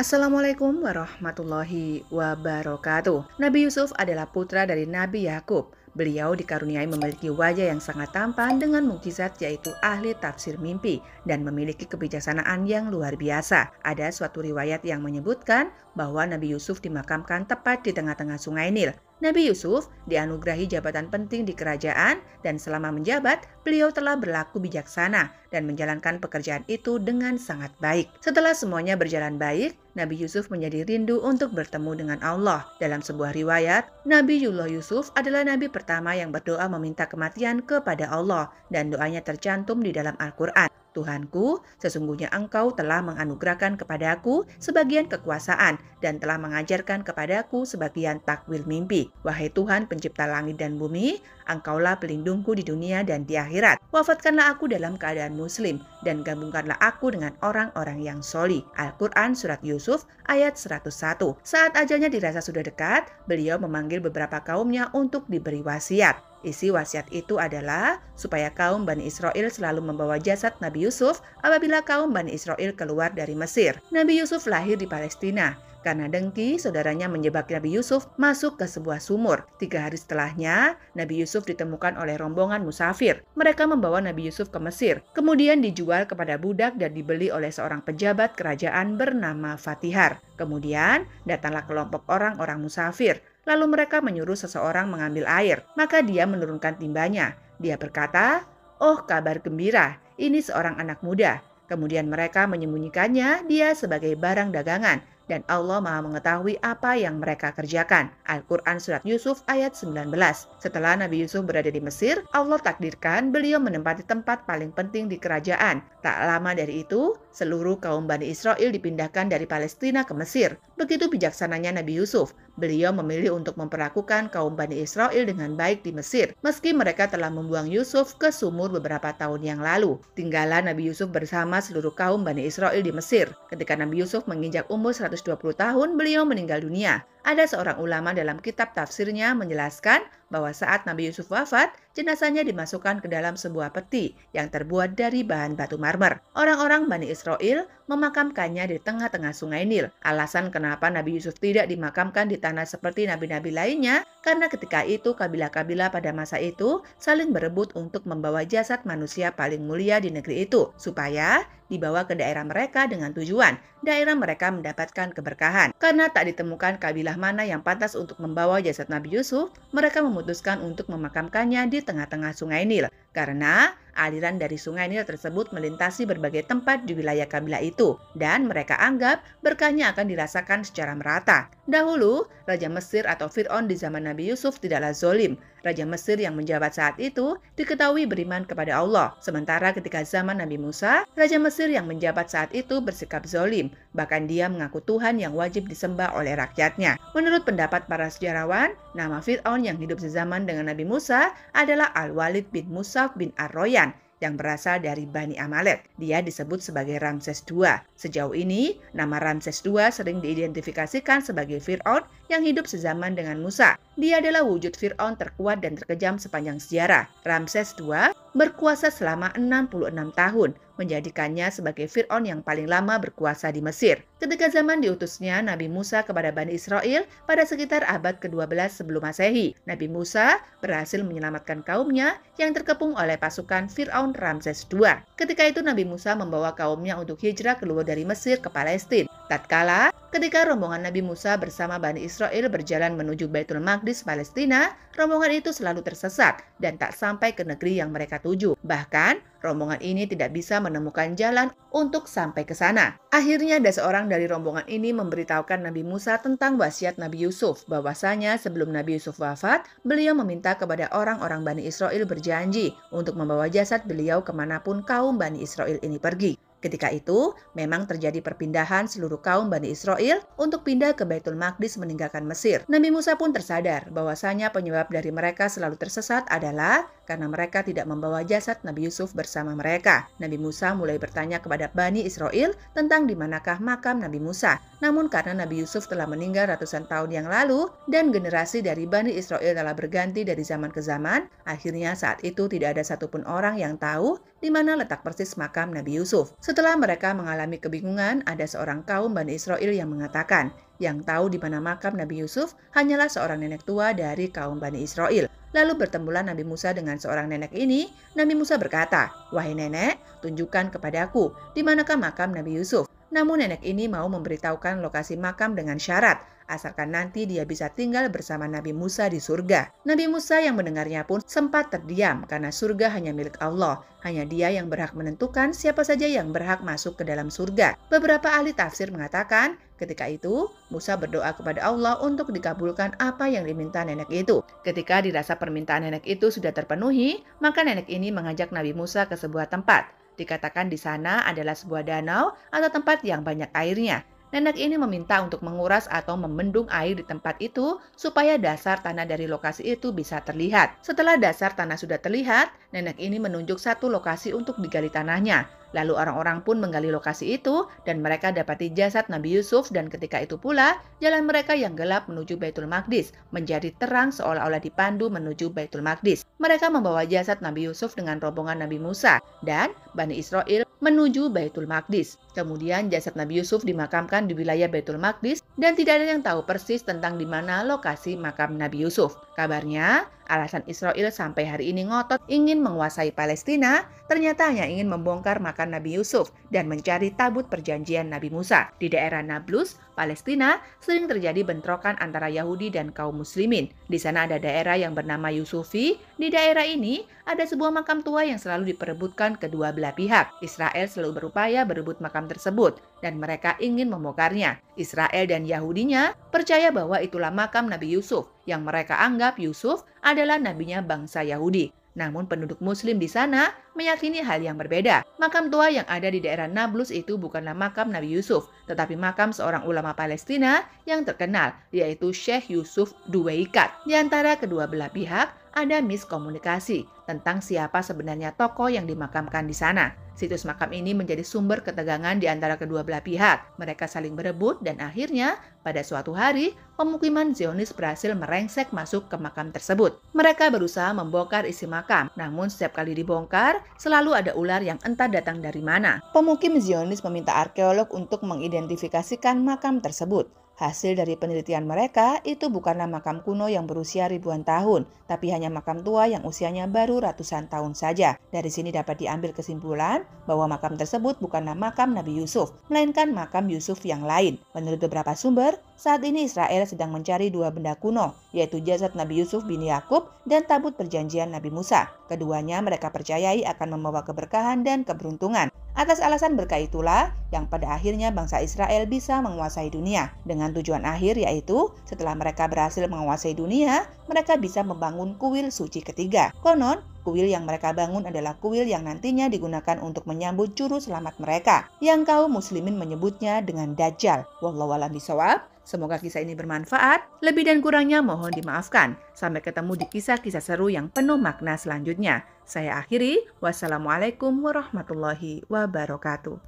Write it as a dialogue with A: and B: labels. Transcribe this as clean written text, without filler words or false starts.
A: Assalamualaikum warahmatullahi wabarakatuh. Nabi Yusuf adalah putra dari Nabi Yakub. Beliau dikaruniai memiliki wajah yang sangat tampan dengan mukjizat yaitu ahli tafsir mimpi dan memiliki kebijaksanaan yang luar biasa. Ada suatu riwayat yang menyebutkan bahwa Nabi Yusuf dimakamkan tepat di tengah-tengah Sungai Nil. Nabi Yusuf dianugerahi jabatan penting di kerajaan dan selama menjabat, beliau telah berlaku bijaksana dan menjalankan pekerjaan itu dengan sangat baik. Setelah semuanya berjalan baik, Nabi Yusuf menjadi rindu untuk bertemu dengan Allah. Dalam sebuah riwayat, Nabiullah Yusuf adalah nabi pertama yang berdoa meminta kematian kepada Allah dan doanya tercantum di dalam Al-Quran. Tuhanku, sesungguhnya Engkau telah menganugerahkan kepadaku sebagian kekuasaan dan telah mengajarkan kepadaku sebagian takwil mimpi. Wahai Tuhan pencipta langit dan bumi, Engkaulah pelindungku di dunia dan di akhirat. Wafatkanlah aku dalam keadaan muslim dan gabungkanlah aku dengan orang-orang yang solih. Al-Quran Surat Yusuf ayat 101. Saat ajalnya dirasa sudah dekat, beliau memanggil beberapa kaumnya untuk diberi wasiat. Isi wasiat itu adalah supaya kaum Bani Israel selalu membawa jasad Nabi Yusuf apabila kaum Bani Israel keluar dari Mesir. Nabi Yusuf lahir di Palestina. Karena dengki, saudaranya menjebak Nabi Yusuf masuk ke sebuah sumur. 3 hari setelahnya, Nabi Yusuf ditemukan oleh rombongan musafir. Mereka membawa Nabi Yusuf ke Mesir, kemudian dijual kepada budak dan dibeli oleh seorang pejabat kerajaan bernama Fatihar. Kemudian, datanglah kelompok orang-orang musafir. Lalu mereka menyuruh seseorang mengambil air, maka dia menurunkan timbanya. Dia berkata, "Oh, kabar gembira, ini seorang anak muda." Kemudian mereka menyembunyikannya dia sebagai barang dagangan. Dan Allah Maha mengetahui apa yang mereka kerjakan. Al-Quran Surat Yusuf ayat 19. Setelah Nabi Yusuf berada di Mesir, Allah takdirkan beliau menempati tempat paling penting di kerajaan. Tak lama dari itu, seluruh kaum Bani Israel dipindahkan dari Palestina ke Mesir. Begitu bijaksananya Nabi Yusuf. Beliau memilih untuk memperlakukan kaum Bani Israel dengan baik di Mesir, meski mereka telah membuang Yusuf ke sumur beberapa tahun yang lalu. Tinggallah Nabi Yusuf bersama seluruh kaum Bani Israel di Mesir. Ketika Nabi Yusuf menginjak umur 120 tahun, beliau meninggal dunia. Ada seorang ulama dalam kitab tafsirnya menjelaskan bahwa saat Nabi Yusuf wafat, jenazahnya dimasukkan ke dalam sebuah peti yang terbuat dari bahan batu marmer. Orang-orang Bani Israel memakamkannya di tengah-tengah Sungai Nil. Alasan kenapa Nabi Yusuf tidak dimakamkan di tanah seperti nabi-nabi lainnya, karena ketika itu kabilah-kabilah pada masa itu saling berebut untuk membawa jasad manusia paling mulia di negeri itu, supaya dibawa ke daerah mereka dengan tujuan daerah mereka mendapatkan keberkahan. Karena tak ditemukan kabilah mana yang pantas untuk membawa jasad Nabi Yusuf, mereka memutuskan untuk memakamkannya di tengah-tengah Sungai Nil. Karena aliran dari Sungai Nil tersebut melintasi berbagai tempat di wilayah kabilah itu, dan mereka anggap berkahnya akan dirasakan secara merata. Dahulu, Raja Mesir atau Fir'aun di zaman Nabi Yusuf tidaklah zolim. Raja Mesir yang menjabat saat itu diketahui beriman kepada Allah. Sementara ketika zaman Nabi Musa, Raja Mesir yang menjabat saat itu bersikap zolim. Bahkan dia mengaku Tuhan yang wajib disembah oleh rakyatnya. Menurut pendapat para sejarawan, nama Fir'aun yang hidup sezaman dengan Nabi Musa adalah Al-Walid bin Mus'ab bin Ar-Royan yang berasal dari Bani Amalek. Dia disebut sebagai Ramses II. Sejauh ini, nama Ramses II sering diidentifikasikan sebagai Fir'aun yang hidup sezaman dengan Musa. Dia adalah wujud Fir'aun terkuat dan terkejam sepanjang sejarah. Ramses II berkuasa selama 66 tahun, menjadikannya sebagai Fir'aun yang paling lama berkuasa di Mesir. Ketika zaman diutusnya Nabi Musa kepada Bani Israel pada sekitar abad ke-12 sebelum Masehi, Nabi Musa berhasil menyelamatkan kaumnya yang terkepung oleh pasukan Fir'aun Ramses II. Ketika itu Nabi Musa membawa kaumnya untuk hijrah keluar dari Mesir ke Palestina. Tatkala ketika rombongan Nabi Musa bersama Bani Israel berjalan menuju Baitul Maqdis Palestina, rombongan itu selalu tersesat dan tak sampai ke negeri yang mereka tuju. Bahkan, rombongan ini tidak bisa menemukan jalan untuk sampai ke sana. Akhirnya ada seorang dari rombongan ini memberitahukan Nabi Musa tentang wasiat Nabi Yusuf, bahwasanya sebelum Nabi Yusuf wafat, beliau meminta kepada orang-orang Bani Israel berjanji untuk membawa jasad beliau kemanapun kaum Bani Israel ini pergi. Ketika itu, memang terjadi perpindahan seluruh kaum Bani Israel untuk pindah ke Baitul Maqdis meninggalkan Mesir. Nabi Musa pun tersadar bahwasanya penyebab dari mereka selalu tersesat adalah karena mereka tidak membawa jasad Nabi Yusuf bersama mereka. Nabi Musa mulai bertanya kepada Bani Israel tentang di manakah makam Nabi Musa. Namun karena Nabi Yusuf telah meninggal ratusan tahun yang lalu dan generasi dari Bani Israel telah berganti dari zaman ke zaman, akhirnya saat itu tidak ada satupun orang yang tahu di mana letak persis makam Nabi Yusuf. Setelah mereka mengalami kebingungan, ada seorang kaum Bani Israel yang mengatakan, yang tahu di mana makam Nabi Yusuf hanyalah seorang nenek tua dari kaum Bani Israel. Lalu bertemulah Nabi Musa dengan seorang nenek ini. Nabi Musa berkata, "Wahai nenek, tunjukkan kepadaku di manakah makam Nabi Yusuf." Namun nenek ini mau memberitahukan lokasi makam dengan syarat, asalkan nanti dia bisa tinggal bersama Nabi Musa di surga. Nabi Musa yang mendengarnya pun sempat terdiam karena surga hanya milik Allah. Hanya dia yang berhak menentukan siapa saja yang berhak masuk ke dalam surga. Beberapa ahli tafsir mengatakan, ketika itu Musa berdoa kepada Allah untuk dikabulkan apa yang diminta nenek itu. Ketika dirasa permintaan nenek itu sudah terpenuhi, maka nenek ini mengajak Nabi Musa ke sebuah tempat. Dikatakan di sana adalah sebuah danau atau tempat yang banyak airnya. Nenek ini meminta untuk menguras atau membendung air di tempat itu supaya dasar tanah dari lokasi itu bisa terlihat. Setelah dasar tanah sudah terlihat, nenek ini menunjuk satu lokasi untuk digali tanahnya. Lalu orang-orang pun menggali lokasi itu dan mereka dapati jasad Nabi Yusuf, dan ketika itu pula jalan mereka yang gelap menuju Baitul Maqdis menjadi terang seolah-olah dipandu menuju Baitul Maqdis. Mereka membawa jasad Nabi Yusuf dengan rombongan Nabi Musa dan Bani Israel menuju Baitul Maqdis. Kemudian jasad Nabi Yusuf dimakamkan di wilayah Baitul Maqdis dan tidak ada yang tahu persis tentang di mana lokasi makam Nabi Yusuf. Kabarnya, alasan Israel sampai hari ini ngotot ingin menguasai Palestina, ternyata hanya ingin membongkar makam Nabi Yusuf dan mencari tabut perjanjian Nabi Musa. Di daerah Nablus, Palestina, sering terjadi bentrokan antara Yahudi dan kaum muslimin. Di sana ada daerah yang bernama Yusufi. Di daerah ini ada sebuah makam tua yang selalu diperebutkan kedua belah pihak. Israel selalu berupaya berebut makam tersebut dan mereka ingin membongkarnya. Israel dan Yahudinya percaya bahwa itulah makam Nabi Yusuf yang mereka anggap Yusuf adalah nabinya bangsa Yahudi. Namun penduduk muslim di sana meyakini hal yang berbeda. Makam tua yang ada di daerah Nablus itu bukanlah makam Nabi Yusuf, tetapi makam seorang ulama Palestina yang terkenal, yaitu Syekh Yusuf Duweikat. Di antara kedua belah pihak ada miskomunikasi tentang siapa sebenarnya tokoh yang dimakamkan di sana. Situs makam ini menjadi sumber ketegangan di antara kedua belah pihak. Mereka saling berebut dan akhirnya pada suatu hari pemukiman Zionis berhasil merengsek masuk ke makam tersebut. Mereka berusaha membongkar isi makam, namun setiap kali dibongkar selalu ada ular yang entah datang dari mana. Pemukim Zionis meminta arkeolog untuk mengidentifikasikan makam tersebut. Hasil dari penelitian mereka itu bukanlah makam kuno yang berusia ribuan tahun, tapi hanya makam tua yang usianya baru ratusan tahun saja. Dari sini dapat diambil kesimpulan bahwa makam tersebut bukanlah makam Nabi Yusuf, melainkan makam Yusuf yang lain. Menurut beberapa sumber, saat ini Israel sedang mencari dua benda kuno, yaitu jasad Nabi Yusuf bin Yakub dan tabut perjanjian Nabi Musa. Keduanya mereka percayai akan membawa keberkahan dan keberuntungan. Atas alasan berkah itulah yang pada akhirnya bangsa Israel bisa menguasai dunia. Dengan tujuan akhir yaitu setelah mereka berhasil menguasai dunia, mereka bisa membangun kuil suci ketiga. Konon, kuil yang mereka bangun adalah kuil yang nantinya digunakan untuk menyambut juru selamat mereka, yang kaum muslimin menyebutnya dengan Dajjal. Wallahu a'lam bishawab. Semoga kisah ini bermanfaat. Lebih dan kurangnya mohon dimaafkan. Sampai ketemu di kisah-kisah seru yang penuh makna selanjutnya. Saya akhiri. Wassalamualaikum warahmatullahi wabarakatuh.